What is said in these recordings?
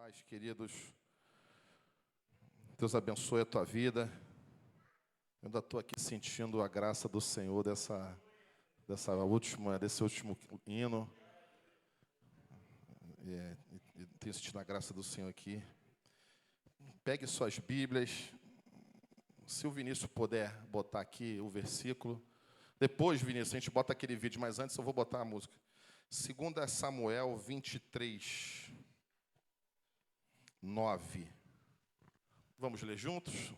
paz, queridos. Deus abençoe a tua vida. Eu ainda estou aqui sentindo a graça do Senhor desse último hino. Tenho sentido a graça do Senhor aqui. Pegue suas Bíblias. Se o Vinícius puder botar aqui o versículo. Depois, Vinícius, a gente bota aquele vídeo, mas antes eu vou botar a música. 2 Samuel 23, 9. Vamos ler juntos?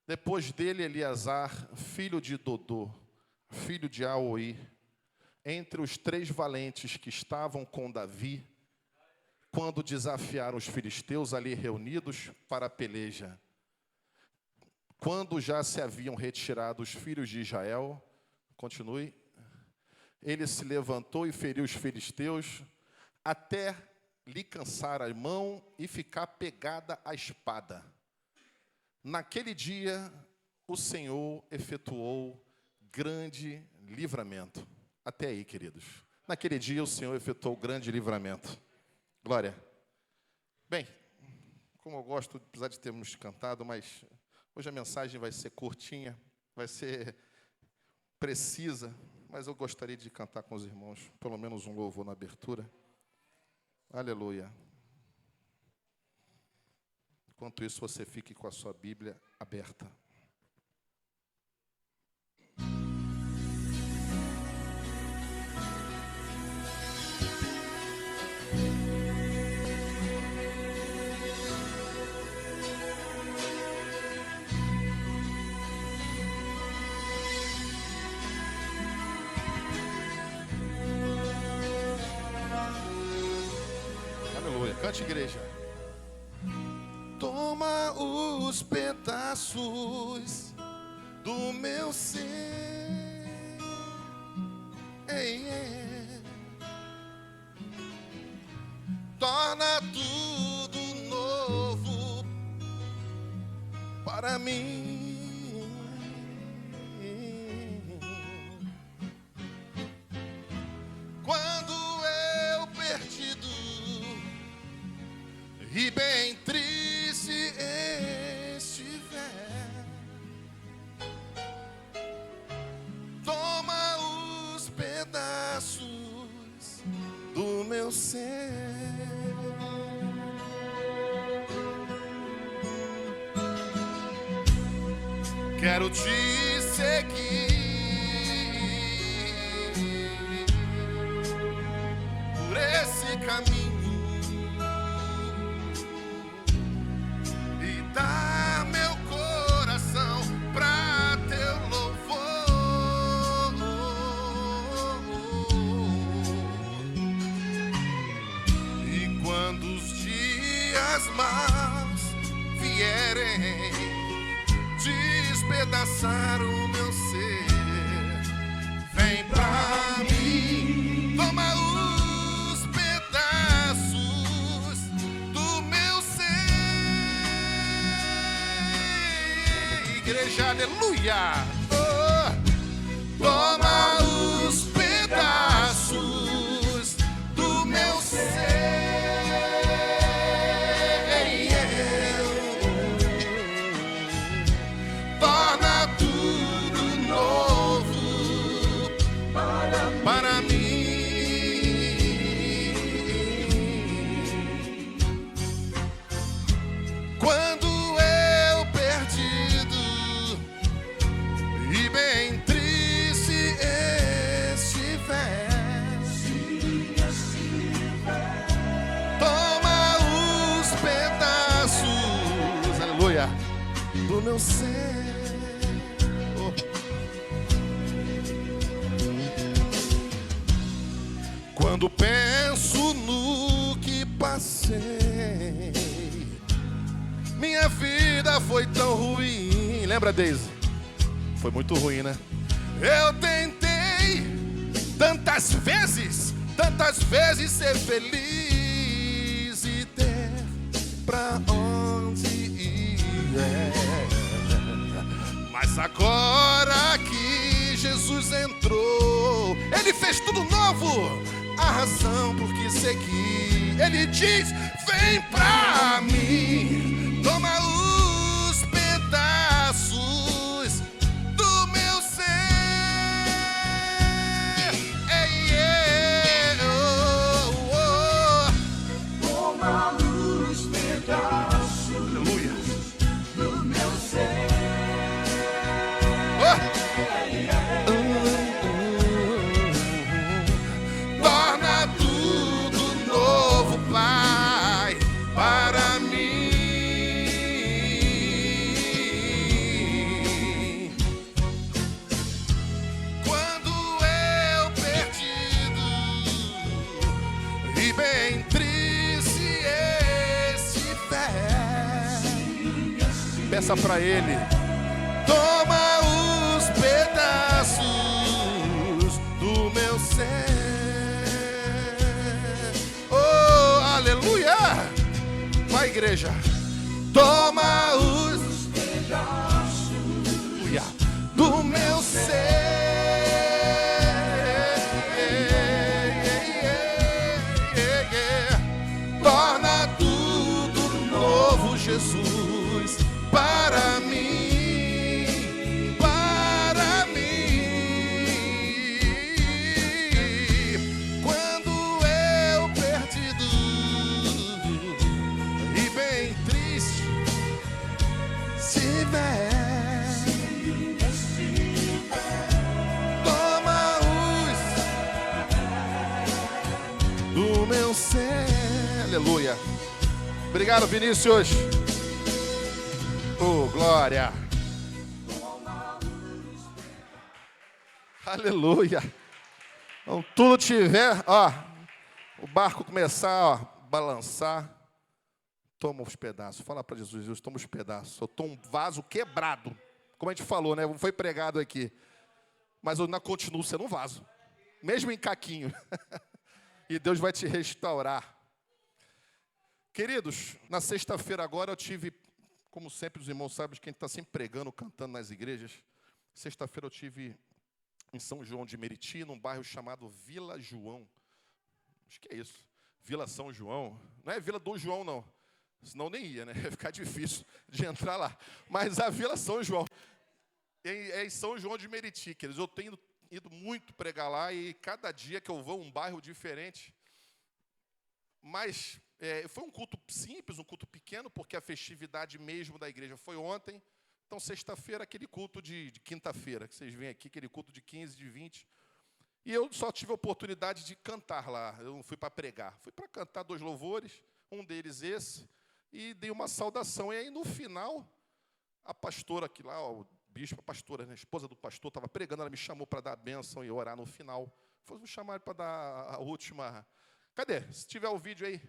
Depois dele, Eleazar, filho de Dodô, filho de Aoi, entre os 3 valentes que estavam com Davi, quando desafiaram os filisteus ali reunidos para a peleja. Quando já se haviam retirado os filhos de Israel, continue, ele se levantou e feriu os filisteus, até lhe cansar a mão e ficar pegada a espada. Naquele dia, o Senhor efetuou grande livramento. Até aí, queridos. Naquele dia, o Senhor efetuou grande livramento. Glória. Bem, como eu gosto, apesar de termos cantado, mas hoje a mensagem vai ser curtinha, vai ser precisa, mas eu gostaria de cantar com os irmãos, pelo menos um louvor na abertura. Aleluia. Enquanto isso, você fique com a sua Bíblia aberta. Cante, igreja. Toma os pedaços do meu ser, torna tudo novo para mim. Quando eu perdido e bem triste estiver, toma os pedaços do meu ser. Quero te seguir por esse caminho, dar meu coração pra teu louvor. E quando os dias maus vierem despedaçar o meu ser, vem pra mim, toma os pedaços do meu ser. Igreja, aleluia. Oh, toma os pedaços do meu ser. Torna tudo novo para mim. Quando eu perdido e bem triste estiver, toma os pedaços, aleluia, do meu ser. Oh. Quando penso no que passei, minha vida foi tão ruim. Lembra, Deise? Foi muito ruim, né? Eu tentei tantas vezes ser feliz e ter pra onde ir. Mas agora que Jesus entrou, Ele fez tudo novo. A razão por que seguir, Ele diz: vem pra mim, toma os pedaços do meu ser. Ei, ei, oh, oh. Toma os pedaços, Aleluia, do meu ser. Torna tudo novo, Pai, para mim. Quando eu perdido e bem triste estiver, peça para Ele. Toma os pedaços do meu ser. Oh, aleluia! Vai, igreja. Toma os pedaços do meu ser. Torna tudo novo, Jesus, para mim. Toma os do meu ser. Aleluia. Obrigado, Vinícius. Oh, glória. Aleluia. Então tudo tiver, ó, o barco começar, ó, balançar, toma os pedaços. Fala para Jesus, Jesus, toma os pedaços. Eu estou um vaso quebrado. Como a gente falou, né? Foi pregado aqui. Mas eu ainda continuo sendo um vaso. Mesmo em caquinho. E Deus vai te restaurar. Queridos, na sexta-feira agora eu tive, como sempre os irmãos sabem, que a gente está sempre pregando, cantando nas igrejas. Sexta-feira eu tive em São João de Meriti, num bairro chamado Vila João. Acho que é isso. Vila São João. Não é Vila do João, não. Senão nem ia, né? Ia ficar difícil de entrar lá. Mas a Vila São João. É em São João de Meriti, queridos. Eu tenho ido muito pregar lá e cada dia que eu vou um bairro diferente. Mas foi um culto simples, um culto pequeno, porque a festividade mesmo da igreja foi ontem. Então, sexta-feira, aquele culto de quinta-feira, que vocês veem aqui, aquele culto de 15, de 20. E eu só tive a oportunidade de cantar lá. Eu não fui para pregar. Fui para cantar 2 louvores, um deles esse. E dei uma saudação. E aí, no final, a pastora aqui lá, o bispo, a pastora, né, a esposa do pastor, estava pregando, ela me chamou para dar a bênção e orar no final. Vou chamar para dar a última. Cadê? Se tiver o vídeo aí.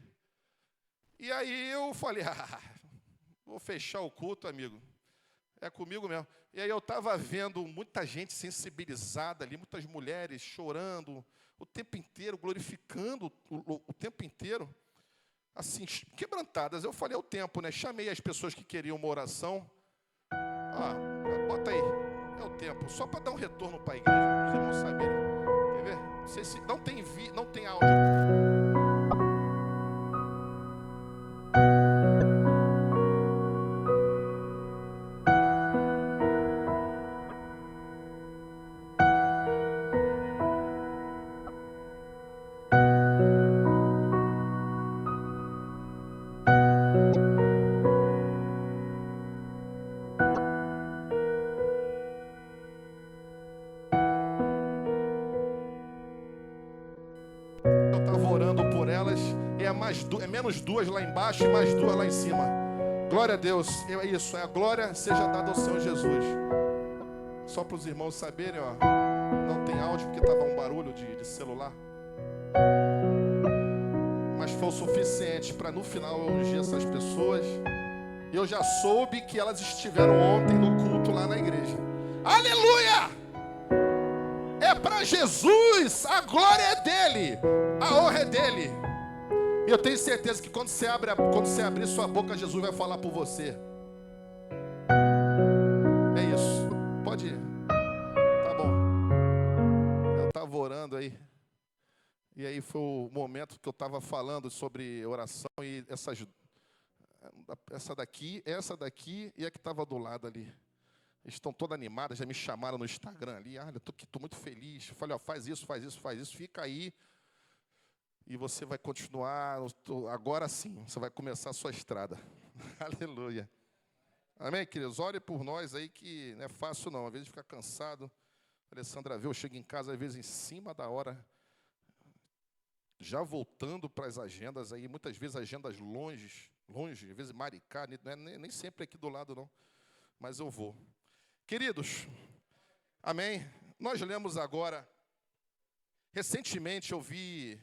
E aí eu falei, vou fechar o culto, amigo. É comigo mesmo. E aí eu estava vendo muita gente sensibilizada ali, muitas mulheres chorando o tempo inteiro, glorificando o tempo inteiro. Assim, quebrantadas. Eu falei, é o tempo, né? Chamei as pessoas que queriam uma oração. Bota aí. É o tempo. Só para dar um retorno para a igreja. Os irmãos saberem. Quer ver? Não sei se não tem áudio. Eu estava orando por elas, é menos 2 lá embaixo e mais 2 lá em cima. Glória a Deus, é isso, a glória seja dada ao Senhor Jesus. Só para os irmãos saberem, ó, não tem áudio porque estava um barulho de celular. Mas foi o suficiente para no final eu ungir essas pessoas. E eu já soube que elas estiveram ontem no culto lá na igreja. Aleluia! É para Jesus, a glória é dele, a honra é dele. E eu tenho certeza que quando você abrir sua boca, Jesus vai falar por você. É isso, pode ir. Tá bom. Eu estava orando aí. E aí foi o momento que eu estava falando sobre oração e essa daqui e a que estava do lado ali. Estão todas animadas, já me chamaram no Instagram ali. Eu estou muito feliz. Eu falei, ó, faz isso, fica aí. E você vai continuar, agora sim, você vai começar a sua estrada. Aleluia. Amém, queridos? Ore por nós aí, que não é fácil não. Às vezes fica cansado. A Alessandra vê, eu chego em casa, às vezes em cima da hora, já voltando para as agendas aí, muitas vezes agendas longe, às vezes Maricá, nem sempre aqui do lado não, mas eu vou. Queridos, amém? Nós lemos agora, recentemente eu vi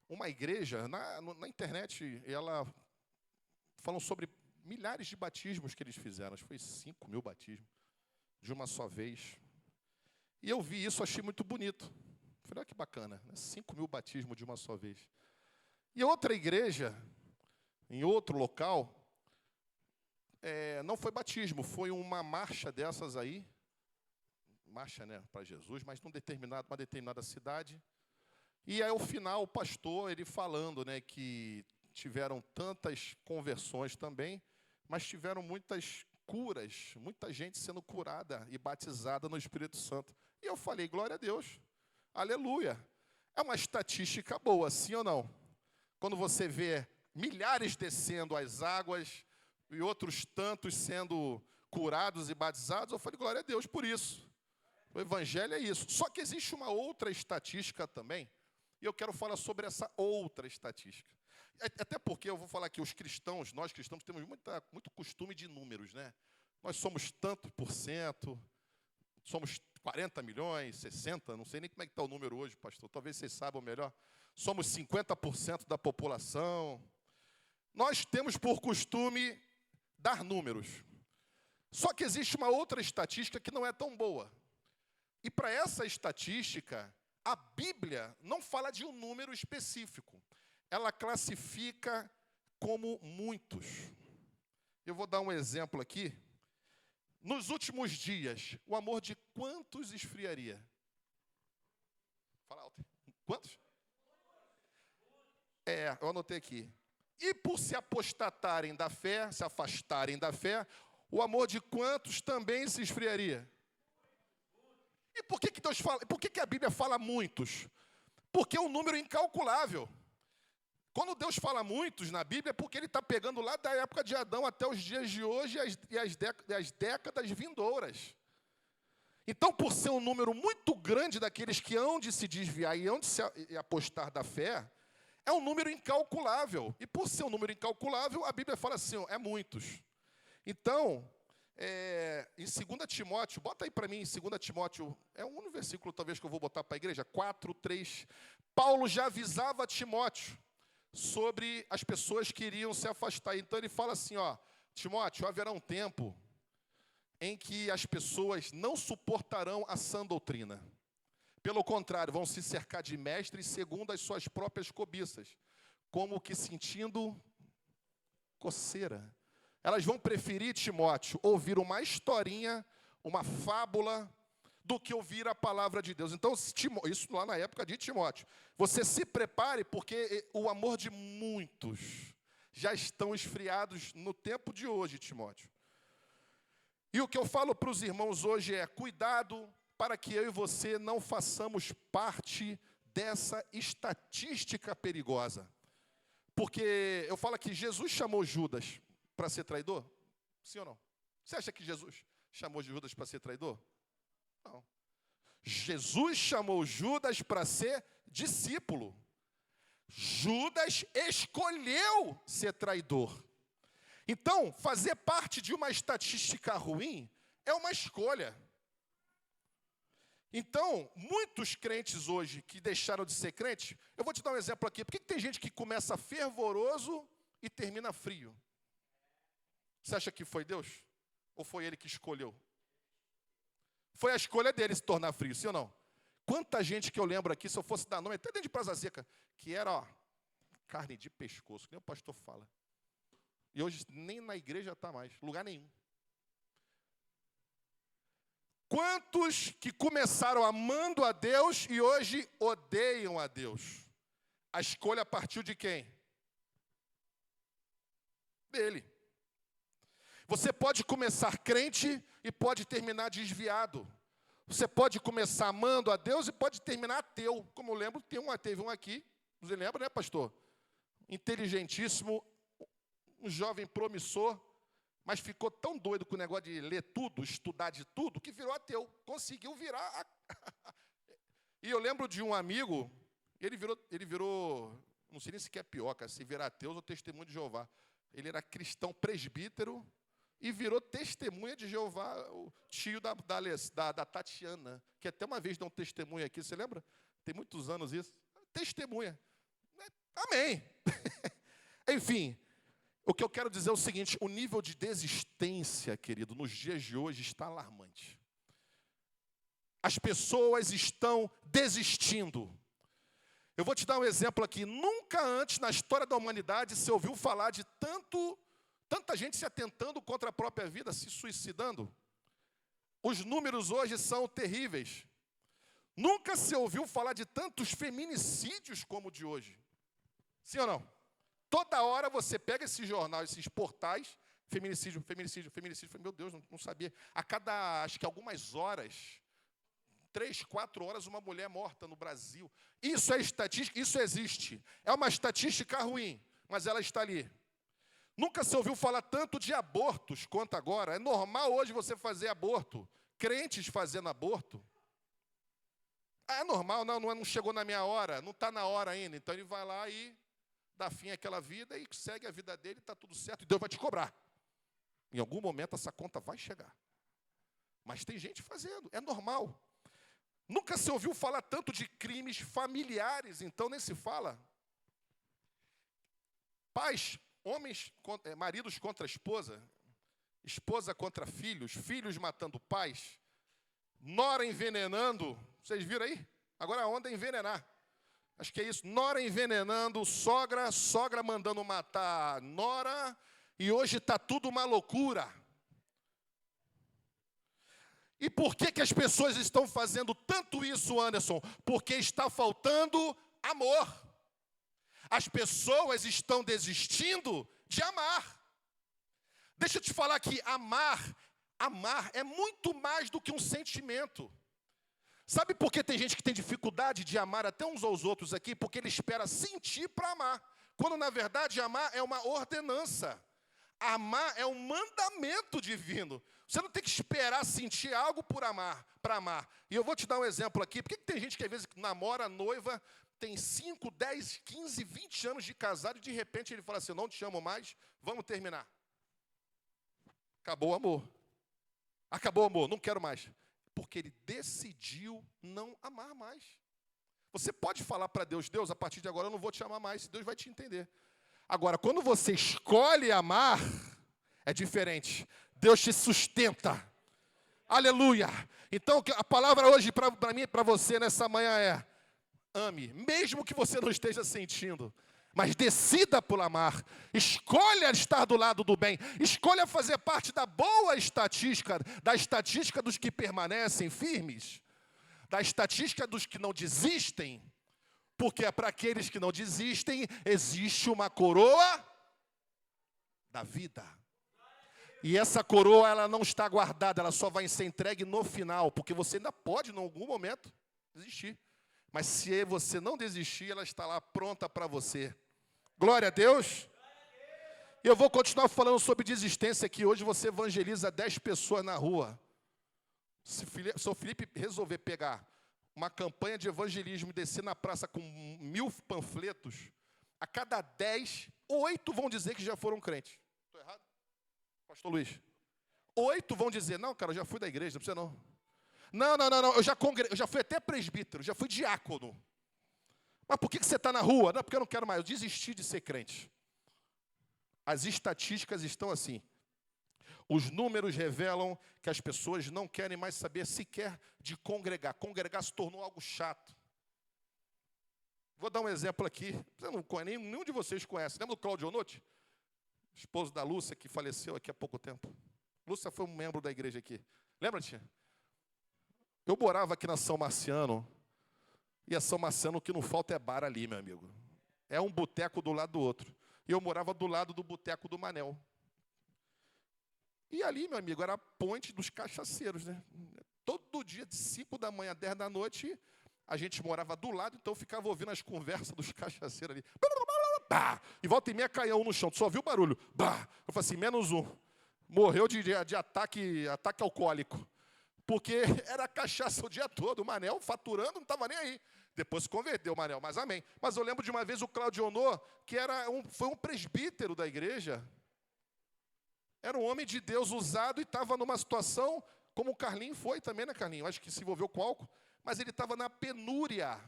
uma igreja na internet, ela falando sobre milhares de batismos que eles fizeram, acho que foi 5.000 batismos, de uma só vez. E eu vi isso, achei muito bonito. Falei, olha que bacana, né? 5.000 batismos de uma só vez. E outra igreja, em outro local, não foi batismo, foi uma marcha dessas aí, marcha, né, para Jesus, mas uma determinada cidade. E aí, ao final, o pastor, ele falando, né, que tiveram tantas conversões também, mas tiveram muitas curas, muita gente sendo curada e batizada no Espírito Santo. E eu falei, glória a Deus, aleluia. É uma estatística boa, sim ou não? Quando você vê milhares descendo as águas e outros tantos sendo curados e batizados, eu falei, glória a Deus por isso. O evangelho é isso. Só que existe uma outra estatística também, e eu quero falar sobre essa outra estatística. Até porque eu vou falar que nós cristãos temos muito costume de números, né? Nós somos tanto por cento, somos 40 milhões, 60, não sei nem como é que está o número hoje, pastor, talvez vocês saibam melhor. Somos 50% da população. Nós temos por costume dar números. Só que existe uma outra estatística que não é tão boa. E para essa estatística, a Bíblia não fala de um número específico. Ela classifica como muitos. Eu vou dar um exemplo aqui. Nos últimos dias, o amor de quantos esfriaria? Fala alto. Quantos? Eu anotei aqui. E por se apostatarem da fé, se afastarem da fé, o amor de quantos também se esfriaria? E por que Deus fala? Por que a Bíblia fala muitos? Porque é um número incalculável. Quando Deus fala muitos na Bíblia, é porque Ele está pegando lá da época de Adão até os dias de hoje e as décadas vindouras. Então, por ser um número muito grande daqueles que hão de se desviar e hão de se apostar da fé, é um número incalculável. E por ser um número incalculável, a Bíblia fala assim, é muitos. Então, em 2 Timóteo, bota aí para mim, em 2 Timóteo, é um único versículo talvez que eu vou botar para a igreja, 4:3. Paulo já avisava Timóteo sobre as pessoas que iriam se afastar. Então ele fala assim, Timóteo, haverá um tempo em que as pessoas não suportarão a sã doutrina. Pelo contrário, vão se cercar de mestres segundo as suas próprias cobiças, como que sentindo coceira. Elas vão preferir, Timóteo, ouvir uma historinha, uma fábula, do que ouvir a palavra de Deus. Então, isso lá na época de Timóteo. Você se prepare, porque o amor de muitos já estão esfriados no tempo de hoje, Timóteo. E o que eu falo para os irmãos hoje é, cuidado para que eu e você não façamos parte dessa estatística perigosa. Porque eu falo que Jesus chamou Judas para ser traidor? Sim ou não? Você acha que Jesus chamou Judas para ser traidor? Não. Jesus chamou Judas para ser discípulo. Judas escolheu ser traidor. Então, fazer parte de uma estatística ruim é uma escolha. Então, muitos crentes hoje que deixaram de ser crente, eu vou te dar um exemplo aqui. Por que tem gente que começa fervoroso e termina frio? Você acha que foi Deus? Ou foi ele que escolheu? Foi a escolha dele se tornar frio, sim ou não? Quanta gente que eu lembro aqui, se eu fosse dar nome, até dentro de Praça Seca, que era carne de pescoço, que nem o pastor fala. E hoje nem na igreja está mais, lugar nenhum. Quantos que começaram amando a Deus e hoje odeiam a Deus? A escolha partiu de quem? Dele. Você pode começar crente e pode terminar desviado. Você pode começar amando a Deus e pode terminar ateu. Como eu lembro, teve um aqui, você lembra, né, pastor? Inteligentíssimo, um jovem promissor, mas ficou tão doido com o negócio de ler tudo, estudar de tudo, que virou ateu. Conseguiu virar. E eu lembro de um amigo, ele virou, não sei nem se é pior, cara, se virar ateu ou testemunho de Jeová. Ele era cristão presbítero e virou testemunha de Jeová, o tio da Tatiana, que até uma vez deu um testemunho aqui, você lembra? Tem muitos anos isso. Testemunha. Amém. Enfim, o que eu quero dizer é o seguinte, o nível de desistência, querido, nos dias de hoje está alarmante. As pessoas estão desistindo. Eu vou te dar um exemplo aqui. Nunca antes na história da humanidade se ouviu falar de tanta gente se atentando contra a própria vida, se suicidando. Os números hoje são terríveis. Nunca se ouviu falar de tantos feminicídios como o de hoje. Sim ou não? Toda hora você pega esse jornal, esses portais, feminicídio, feminicídio, feminicídio. Meu Deus, não sabia. A cada, acho que algumas horas, 3, 4 horas, uma mulher morta no Brasil. Isso é estatística, isso existe. É uma estatística ruim, mas ela está ali. Nunca se ouviu falar tanto de abortos quanto agora. É normal hoje você fazer aborto. Crentes fazendo aborto. É normal, não chegou na minha hora, não está na hora ainda. Então ele vai lá e dá fim àquela vida e segue a vida dele, está tudo certo. E Deus vai te cobrar. Em algum momento essa conta vai chegar. Mas tem gente fazendo, é normal. Nunca se ouviu falar tanto de crimes familiares, então nem se fala. Pais, homens, maridos contra esposa, esposa contra filhos, filhos matando pais, nora envenenando, vocês viram aí? Agora a onda é envenenar. Acho que é isso, nora envenenando, sogra mandando matar nora, e hoje está tudo uma loucura. E por que as pessoas estão fazendo tanto isso, Anderson? Porque está faltando amor. As pessoas estão desistindo de amar. Deixa eu te falar que amar é muito mais do que um sentimento. Sabe por que tem gente que tem dificuldade de amar até uns aos outros aqui? Porque ele espera sentir para amar. Quando, na verdade, amar é uma ordenança. Amar é um mandamento divino. Você não tem que esperar sentir algo para amar. E eu vou te dar um exemplo aqui. Por que tem gente que às vezes namora noiva, tem 5, 10, 15, 20 anos de casado e de repente ele fala assim, eu não te amo mais, vamos terminar. Acabou o amor. Acabou o amor, não quero mais. Porque ele decidiu não amar mais. Você pode falar para Deus, Deus, a partir de agora eu não vou te amar mais, Deus vai te entender. Agora, quando você escolhe amar, é diferente. Deus te sustenta. Aleluia. Então, a palavra hoje para mim e para você nessa manhã é, ame, mesmo que você não esteja sentindo. Mas decida por amar, escolha estar do lado do bem, escolha fazer parte da boa estatística, da estatística dos que permanecem firmes, da estatística dos que não desistem, porque para aqueles que não desistem, existe uma coroa da vida. E essa coroa, ela não está guardada, ela só vai ser entregue no final, porque você ainda pode, em algum momento, desistir. Mas se você não desistir, ela está lá pronta para você. Glória a Deus. E eu vou continuar falando sobre desistência aqui. Hoje você evangeliza 10 pessoas na rua. Se o Felipe resolver pegar uma campanha de evangelismo e descer na praça com 1000 panfletos, a cada 10, 8 vão dizer que já foram crentes. Estou errado? Pastor Luiz? 8 vão dizer, não, cara, eu já fui da igreja, não precisa não. Não, eu já fui até presbítero, já fui diácono. Mas por que você está na rua? Não, porque eu não quero mais, eu desisti de ser crente. As estatísticas estão assim. Os números revelam que as pessoas não querem mais saber sequer de congregar. Congregar se tornou algo chato. Vou dar um exemplo aqui. Você não conhece, nenhum de vocês conhece. Lembra do Cláudio Onotti? Esposo da Lúcia, que faleceu aqui há pouco tempo. Lúcia foi um membro da igreja aqui. Lembra, tia? Eu morava aqui na São Marciano, e a São Marciano o que não falta é bar ali, meu amigo. É um boteco do lado do outro. E eu morava do lado do boteco do Manel. E ali, meu amigo, era a ponte dos cachaceiros, né? Todo dia, de 5 da manhã a 10 da noite, a gente morava do lado, então eu ficava ouvindo as conversas dos cachaceiros ali. Bah! E volta e meia caía um no chão, tu só viu o barulho. Bah! Eu falei assim, menos um. Morreu de ataque alcoólico. Porque era cachaça o dia todo. O Manel faturando, não estava nem aí. Depois se converteu o Manel, mas amém. Mas eu lembro de uma vez o Claudio Honor, que foi um presbítero da igreja. Era um homem de Deus usado e estava numa situação, como o Carlinho foi também, né, Carlinho? Acho que se envolveu com álcool. Mas ele estava na penúria.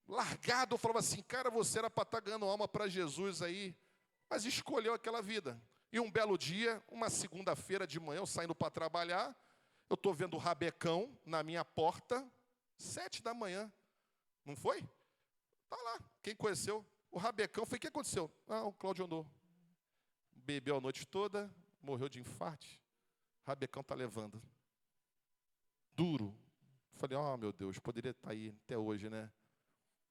Largado, eu falava assim, cara, você era para estar ganhando alma para Jesus aí. Mas escolheu aquela vida. E um belo dia, uma segunda-feira de manhã, eu saindo para trabalhar, eu estou vendo o Rabecão na minha porta, 7 da manhã. Não foi? Está lá. Quem conheceu? O Rabecão. Foi o que aconteceu? Ah, o Claudio Honor. Bebeu a noite toda, morreu de infarto. Rabecão está levando. Duro. Falei, oh meu Deus, poderia estar aí até hoje, né?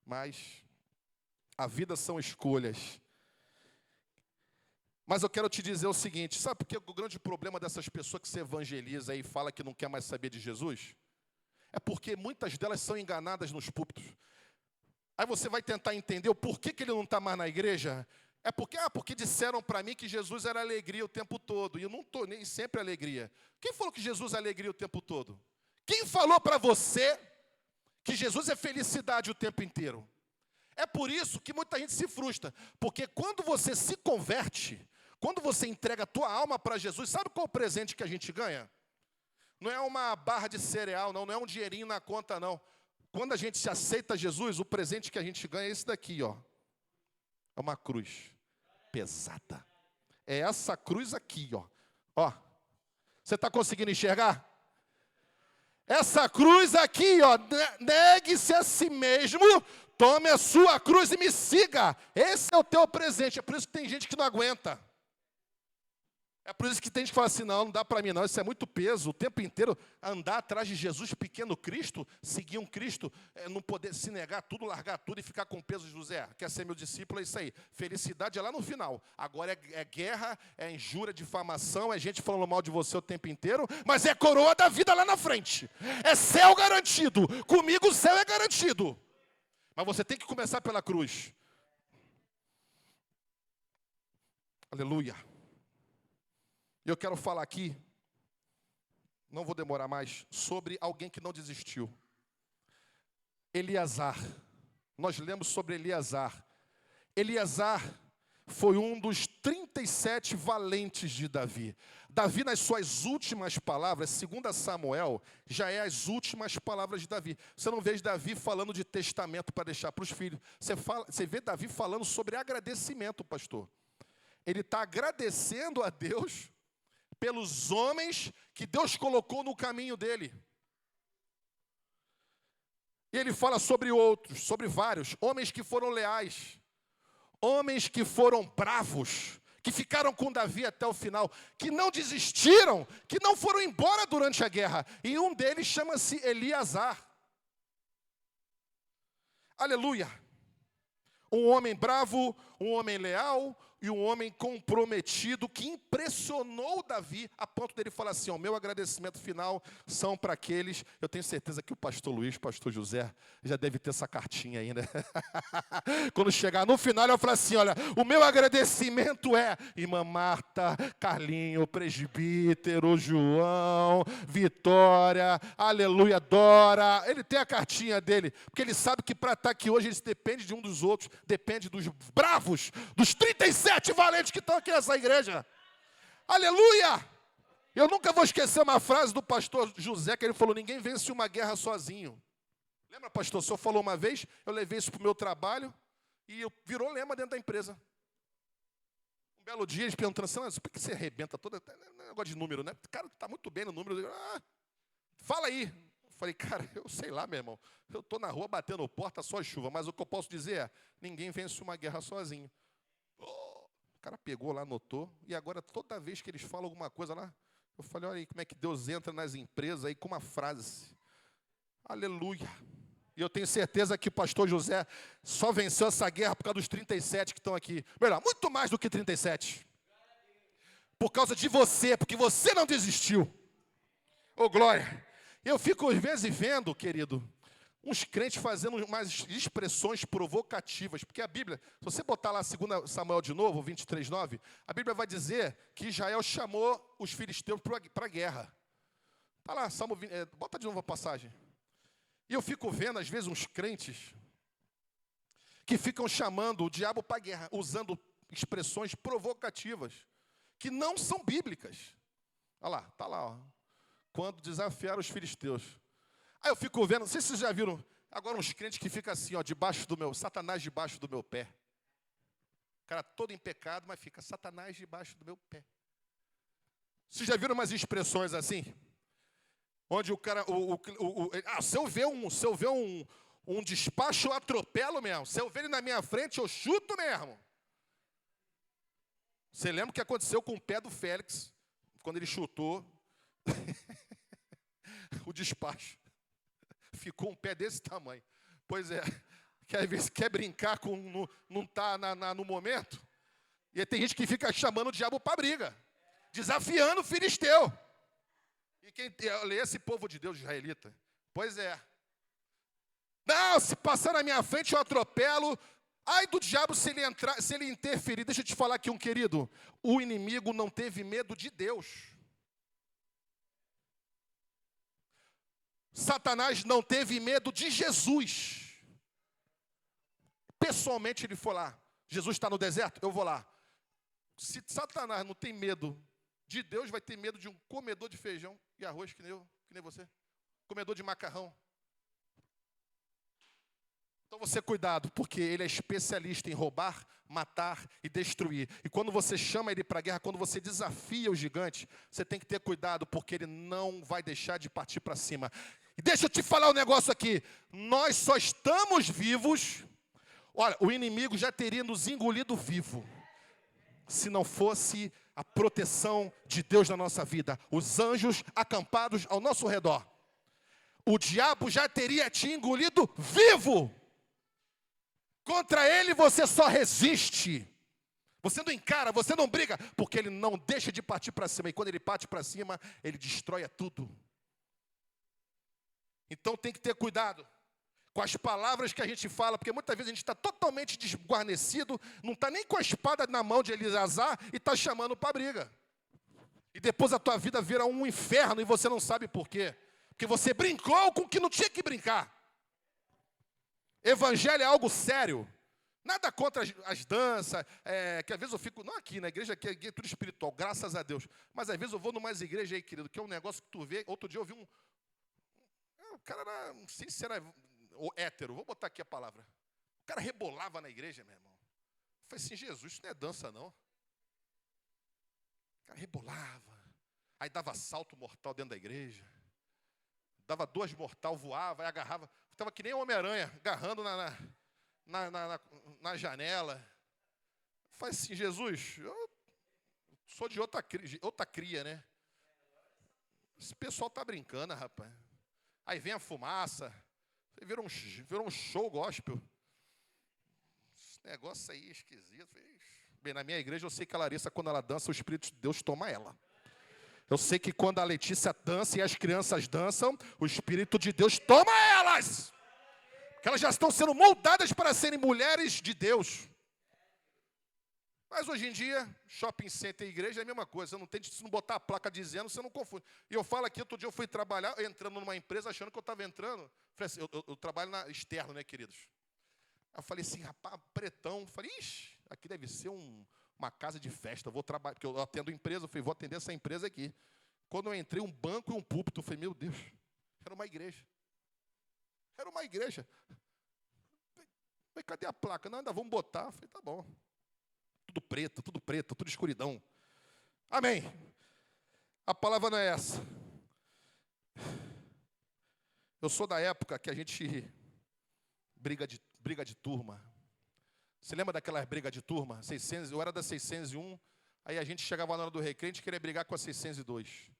Mas a vida são escolhas. Mas eu quero te dizer o seguinte, sabe por que o grande problema dessas pessoas que se evangeliza e fala que não quer mais saber de Jesus? É porque muitas delas são enganadas nos púlpitos. Aí você vai tentar entender o porquê que ele não está mais na igreja. É porque disseram para mim que Jesus era alegria o tempo todo. E eu não estou nem sempre alegria. Quem falou que Jesus é alegria o tempo todo? Quem falou para você que Jesus é felicidade o tempo inteiro? É por isso que muita gente se frustra. Porque quando você se converte, quando você entrega a tua alma para Jesus, sabe qual é o presente que a gente ganha? Não é uma barra de cereal, não é um dinheirinho na conta, não. Quando a gente se aceita Jesus, o presente que a gente ganha é esse daqui, ó. É uma cruz pesada. É essa cruz aqui, ó. Ó. Você está conseguindo enxergar? Essa cruz aqui, ó. Negue-se a si mesmo, tome a sua cruz e me siga. Esse é o teu presente. É por isso que tem gente que não aguenta. É por isso que tem gente que fala assim, não dá para mim não, isso é muito peso, o tempo inteiro andar atrás de Jesus, pequeno Cristo, seguir um Cristo, não poder se negar tudo, largar tudo e ficar com peso de José. Quer ser meu discípulo, é isso aí. Felicidade é lá no final. Agora é guerra, é injúria, difamação, é gente falando mal de você o tempo inteiro, mas é coroa da vida lá na frente. É céu garantido. Comigo o céu é garantido. Mas você tem que começar pela cruz. Aleluia. Eu quero falar aqui, não vou demorar mais, sobre alguém que não desistiu. Eleazar. Nós lemos sobre Eleazar. Eleazar foi um dos 37 valentes de Davi. Davi, nas suas últimas palavras, 2 Samuel, já é as últimas palavras de Davi. Você não vê Davi falando de testamento para deixar para os filhos. Você vê Davi falando sobre agradecimento, pastor. Ele está agradecendo a Deus pelos homens que Deus colocou no caminho dele. E ele fala sobre outros, sobre vários, homens que foram leais, homens que foram bravos, que ficaram com Davi até o final, que não desistiram, que não foram embora durante a guerra. E um deles chama-se Eleazar. Aleluia! Um homem bravo, um homem leal e um homem comprometido que impressionou Davi a ponto dele falar assim, o meu agradecimento final são para aqueles, eu tenho certeza que o pastor Luiz, pastor José, já deve ter essa cartinha aí, né? Quando chegar no final, ele vai falar assim, olha, o meu agradecimento é irmã Marta, Carlinho, presbítero, João, Vitória, aleluia, Dora. Ele tem a cartinha dele, porque ele sabe que para estar aqui hoje, eles dependem de um dos outros, depende dos bravos, dos 37 valentes que estão aqui nessa igreja. Aleluia! Eu nunca vou esquecer uma frase do pastor José, que ele falou, ninguém vence uma guerra sozinho. Lembra, pastor? O senhor falou uma vez, eu levei isso para o meu trabalho e virou lema dentro da empresa. Um belo dia, eles perguntando assim, por que você arrebenta toda... Negócio de número, né? Cara, está muito bem no número. Fala aí. Eu falei, cara, eu sei lá, meu irmão. Eu estou na rua batendo porta, só chuva, mas o que eu posso dizer é, ninguém vence uma guerra sozinho. O cara pegou lá, anotou, e agora toda vez que eles falam alguma coisa lá, Eu falei, olha aí como é que Deus entra nas empresas aí com uma frase. Aleluia. E eu tenho certeza que o pastor José só venceu essa guerra por causa dos 37 que estão aqui. Melhor, muito mais do que 37. Por causa de você, porque você não desistiu. Ô, glória. Eu fico às vezes vendo, querido, uns crentes fazendo umas expressões provocativas. Porque a Bíblia, se você botar lá 2 Samuel de novo, 23:9, a Bíblia vai dizer que Israel chamou os filisteus para a guerra. Está lá, bota de novo a passagem. E eu fico vendo, às vezes, uns crentes que ficam chamando o diabo para a guerra, usando expressões provocativas, que não são bíblicas. Olha lá, está lá, ó. Quando desafiaram os filisteus. Aí eu fico vendo, não sei se vocês já viram, agora uns crentes que ficam assim, ó, Satanás debaixo do meu pé. O cara todo em pecado, mas fica Satanás debaixo do meu pé. Vocês já viram umas expressões assim? Onde o cara, se eu ver um despacho, eu atropelo mesmo. Se eu ver ele na minha frente, eu chuto mesmo. Você lembra o que aconteceu com o pé do Félix, quando ele chutou o despacho? Ficou um pé desse tamanho. Pois é, que às vezes quer brincar com, não está no momento. E aí tem gente que fica chamando o diabo para briga, desafiando o filisteu. E quem lê esse povo de Deus israelita? Pois é. Não, se passar na minha frente eu atropelo. Ai do diabo se ele interferir. Deixa eu te falar aqui, querido. O inimigo não teve medo de Deus. Satanás não teve medo de Jesus. Pessoalmente ele foi lá. Jesus está no deserto? Eu vou lá. Se Satanás não tem medo de Deus, vai ter medo de um comedor de feijão e arroz, que nem você. Comedor de macarrão. Então você cuidado, porque ele é especialista em roubar, matar e destruir. E quando você chama ele para a guerra, quando você desafia o gigante, você tem que ter cuidado, porque ele não vai deixar de partir para cima. E deixa eu te falar um negócio aqui. Nós só estamos vivos. Olha, o inimigo já teria nos engolido vivo, se não fosse a proteção de Deus na nossa vida. Os anjos acampados ao nosso redor. O diabo já teria te engolido vivo. Contra ele você só resiste. Você não encara, você não briga, porque ele não deixa de partir para cima. E quando ele parte para cima, ele destrói tudo. Então tem que ter cuidado com as palavras que a gente fala, porque muitas vezes a gente está totalmente desguarnecido, não está nem com a espada na mão de Eleazar e está chamando para a briga. E depois a tua vida vira um inferno e você não sabe por quê. Porque você brincou com o que não tinha que brincar. Evangelho é algo sério. Nada contra as danças, que às vezes eu fico, não aqui na igreja, aqui é tudo espiritual, graças a Deus. Mas às vezes eu vou numas igrejas aí, querido, que é um negócio que tu vê. Outro dia eu vi o cara era, não sei se era hétero, vou botar aqui a palavra. O cara rebolava na igreja, meu irmão. Eu falei assim, Jesus, isso não é dança, não. O cara rebolava. Aí dava salto mortal dentro da igreja. Dava 2 mortal, voava, aí agarrava. Estava que nem o Homem-Aranha, agarrando na janela. Eu falei assim, Jesus, eu sou de outra cria, né? Esse pessoal tá brincando, rapaz. Aí vem a fumaça. Virou um show gospel. Esse negócio aí é esquisito. Bem, na minha igreja eu sei que a Larissa, quando ela dança, o Espírito de Deus toma ela. Eu sei que quando a Letícia dança e as crianças dançam, o Espírito de Deus toma elas. Porque elas já estão sendo moldadas para serem mulheres de Deus. Mas hoje em dia, shopping center e igreja é a mesma coisa. Você não tem, se não botar a placa dizendo, você não confunde. E eu falo aqui, outro dia eu fui trabalhar, entrando numa empresa, achando que eu estava entrando. Falei assim, eu trabalho externo, né, queridos? Eu falei assim, rapaz, pretão. Falei, ixi, aqui deve ser uma casa de festa. Eu vou trabalhar, porque eu atendo empresa. Eu falei, vou atender essa empresa aqui. Quando eu entrei, um banco e um púlpito, eu falei, meu Deus, era uma igreja. Era uma igreja. Falei, cadê a placa? Não, ainda vamos botar. Eu falei, tá bom. Tudo preto, tudo escuridão. Amém. A palavra não é essa. Eu sou da época que a gente briga de turma. Você lembra daquelas brigas de turma? 600, eu era da 601, aí a gente chegava na hora do recreio, a gente queria brigar com a 602.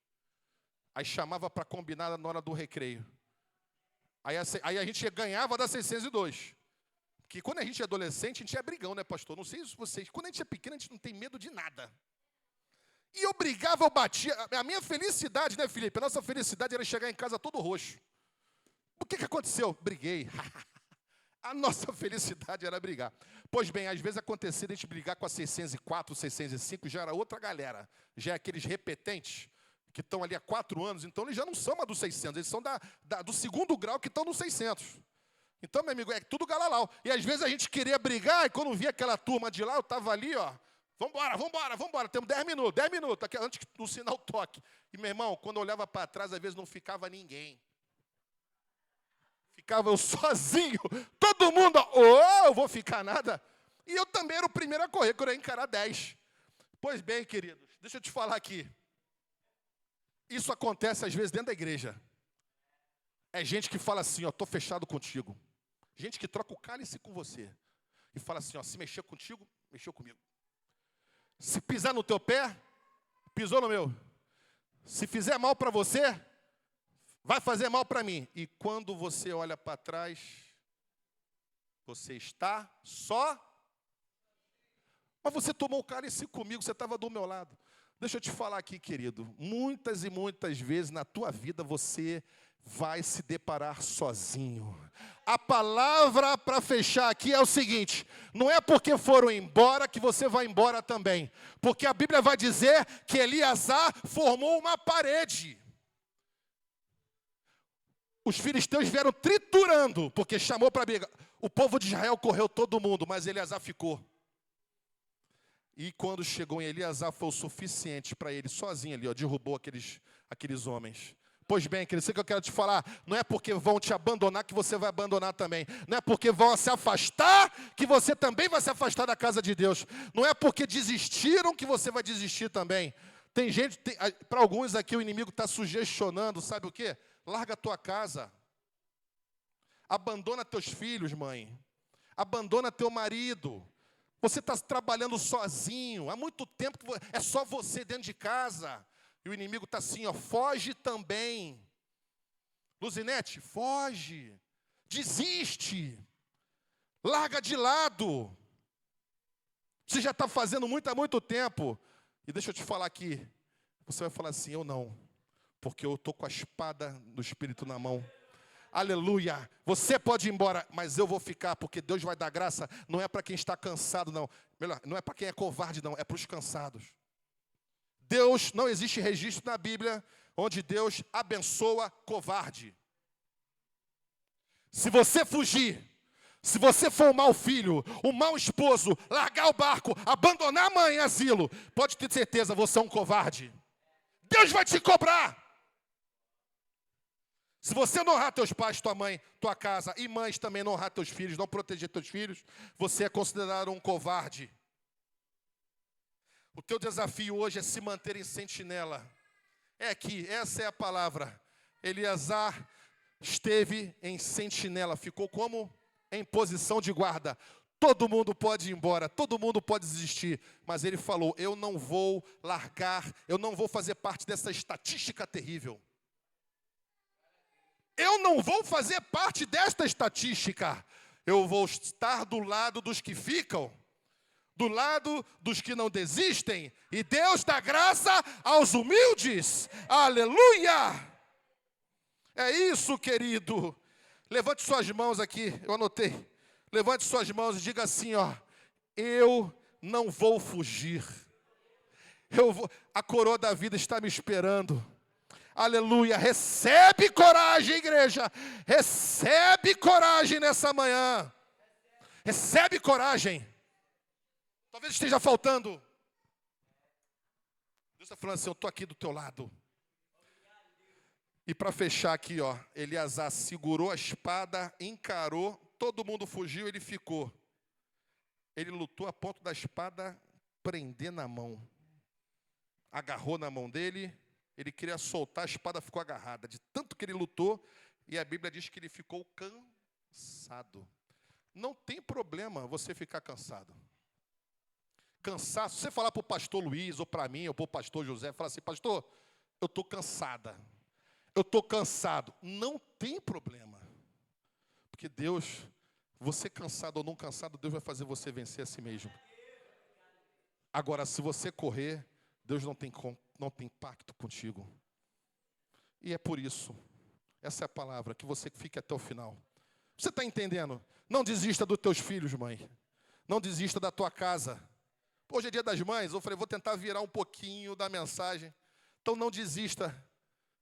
Aí chamava para combinar na hora do recreio. Aí a gente ganhava da 602. Porque quando a gente é adolescente, a gente é brigão, né, pastor? Não sei se vocês... Quando a gente é pequeno, a gente não tem medo de nada. E eu brigava, eu batia. A minha felicidade, né, Felipe? A nossa felicidade era chegar em casa todo roxo. O que aconteceu? Briguei. A nossa felicidade era brigar. Pois bem, às vezes acontecia de a gente brigar com a 604, 605, já era outra galera. Já é aqueles repetentes que estão ali há 4 anos, então eles já não são mais dos 600, eles são do segundo grau que estão nos 600. Então, meu amigo, é tudo galalau. E às vezes a gente queria brigar, e quando via aquela turma de lá, eu estava ali, ó, vambora, temos 10 minutos, aqui, antes do sinal toque. E, meu irmão, quando eu olhava para trás, às vezes não ficava ninguém. Ficava eu sozinho, todo mundo, eu vou ficar nada. E eu também era o primeiro a correr, quando eu ia encarar 10. Pois bem, queridos, deixa eu te falar aqui. Isso acontece às vezes dentro da igreja. É gente que fala assim, ó, estou fechado contigo. Gente que troca o cálice com você. E fala assim, ó, se mexer contigo, mexeu comigo. Se pisar no teu pé, pisou no meu. Se fizer mal para você, vai fazer mal para mim. E quando você olha para trás, você está só. Mas você tomou o cálice comigo, você estava do meu lado. Deixa eu te falar aqui, querido. Muitas e muitas vezes na tua vida você vai se deparar sozinho. A palavra para fechar aqui é o seguinte: não é porque foram embora que você vai embora também. Porque a Bíblia vai dizer que Eleazar formou uma parede. Os filisteus vieram triturando, porque chamou para briga. O povo de Israel correu todo mundo, mas Eleazar ficou. E quando chegou em Eleazar, foi o suficiente para ele, sozinho ali, ó, derrubou aqueles homens. Pois bem, querido, isso que eu quero te falar, não é porque vão te abandonar que você vai abandonar também. Não é porque vão se afastar que você também vai se afastar da casa de Deus. Não é porque desistiram que você vai desistir também. Tem gente, para alguns aqui o inimigo está sugestionando, sabe o quê? Larga a tua casa. Abandona teus filhos, mãe. Abandona teu marido. Você está trabalhando sozinho, há muito tempo que é só você dentro de casa. E o inimigo está assim, ó, foge também. Luzinete, foge. Desiste. Larga de lado. Você já está fazendo muito há muito tempo. E deixa eu te falar aqui. Você vai falar assim, eu não. Porque eu estou com a espada do Espírito na mão. Aleluia, você pode ir embora, mas eu vou ficar, porque Deus vai dar graça, não é para quem está cansado não, melhor, não é para quem é covarde não, é para os cansados. Deus, não existe registro na Bíblia, onde Deus abençoa covarde. Se você fugir, se você for um mau filho, um mau esposo, largar o barco, abandonar a mãe em asilo, pode ter certeza, você é um covarde. Deus vai te cobrar. Se você não honrar teus pais, tua mãe, tua casa, e mães também não honrar teus filhos, não proteger teus filhos, você é considerado um covarde. O teu desafio hoje é se manter em sentinela. É aqui, essa é a palavra. Eleazar esteve em sentinela, ficou como? Em posição de guarda. Todo mundo pode ir embora, todo mundo pode desistir, mas ele falou, eu não vou largar, eu não vou fazer parte dessa estatística terrível. Eu não vou fazer parte desta estatística. Eu vou estar do lado dos que ficam, do lado dos que não desistem. E Deus dá graça aos humildes. Aleluia! É isso, querido. Levante suas mãos aqui, eu anotei. Levante suas mãos e diga assim, ó. Eu não vou fugir. A coroa da vida está me esperando. Aleluia, recebe coragem, igreja, recebe coragem nessa manhã, recebe coragem, talvez esteja faltando, Deus está falando assim, eu estou aqui do teu lado. E para fechar aqui, ó, Eleazar segurou a espada, encarou, todo mundo fugiu, ele ficou, ele lutou a ponto da espada prender na mão, agarrou na mão dele. Ele queria soltar, a espada ficou agarrada. De tanto que ele lutou, e a Bíblia diz que ele ficou cansado. Não tem problema você ficar cansado. Cansaço, se você falar para o pastor Luiz, ou para mim, ou para o pastor José, falar assim, pastor, eu estou cansada. eu estou cansado. Não tem problema. Porque Deus, você cansado ou não cansado, Deus vai fazer você vencer a si mesmo. Agora, se você correr, Deus não tem pacto contigo. E é por isso, essa é a palavra, que você fique até o final. Você está entendendo? Não desista dos teus filhos, mãe. Não desista da tua casa. Hoje é dia das mães, eu falei, vou tentar virar um pouquinho da mensagem. Então não desista,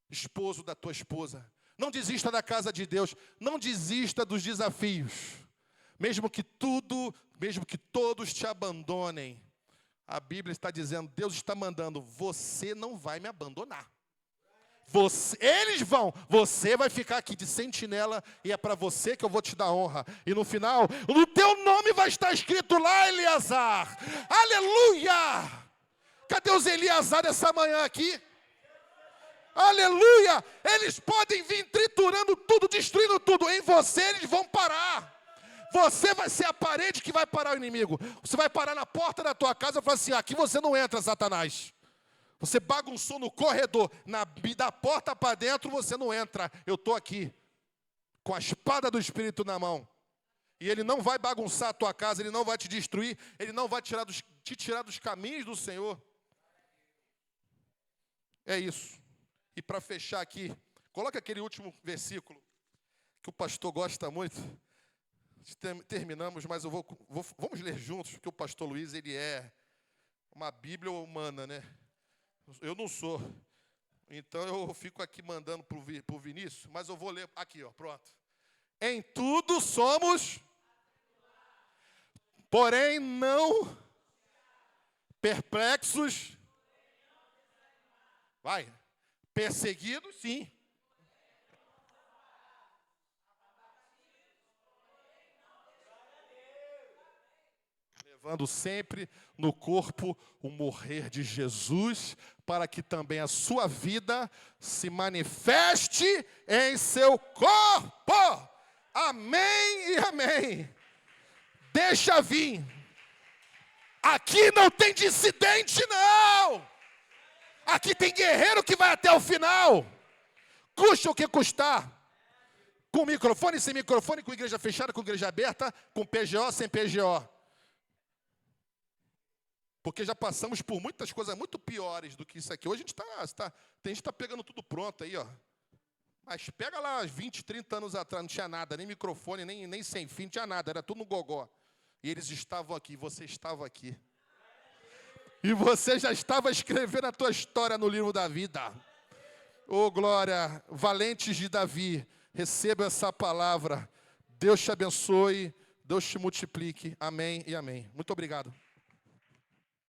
esposo, da tua esposa. Não desista da casa de Deus. Não desista dos desafios. Mesmo que todos te abandonem. A Bíblia está dizendo, Deus está mandando, você não vai me abandonar. Eles vão, você vai ficar aqui de sentinela e é para você que eu vou te dar honra. E no final, o teu nome vai estar escrito lá, Eleazar. Aleluia! Cadê os Eleazar essa manhã aqui? Aleluia! Eles podem vir triturando tudo, destruindo tudo. Em você eles vão parar. Você vai ser a parede que vai parar o inimigo. Você vai parar na porta da tua casa e falar assim, aqui você não entra, Satanás. Você bagunçou no corredor, da porta para dentro você não entra. Eu estou aqui, com a espada do Espírito na mão. E ele não vai bagunçar a tua casa, ele não vai te destruir, ele não vai te tirar dos caminhos do Senhor. É isso. E para fechar aqui, coloca aquele último versículo, que o pastor gosta muito. Terminamos, mas vamos ler juntos, porque o pastor Luiz, ele é uma Bíblia humana, né? Eu não sou. Então eu fico aqui mandando para o Vinícius, mas eu vou ler aqui, ó, pronto. Em tudo somos, porém não perplexos. Vai. Perseguidos, sim. Levando sempre no corpo o morrer de Jesus, para que também a sua vida se manifeste em seu corpo. Amém e amém. Deixa vir. Aqui não tem dissidente, não. Aqui tem guerreiro que vai até o final. Custa o que custar. Com microfone, sem microfone, com igreja fechada, com igreja aberta, com PGO, sem PGO. Porque já passamos por muitas coisas muito piores do que isso aqui. Hoje a gente está pegando tudo pronto aí, ó. Mas pega lá 20, 30 anos atrás, não tinha nada, nem microfone, nem sem fim, não tinha nada, era tudo no gogó. E eles estavam aqui, você estava aqui. E você já estava escrevendo a tua história no livro da vida. Oh, glória, valentes de Davi, receba essa palavra. Deus te abençoe, Deus te multiplique. Amém e amém. Muito obrigado.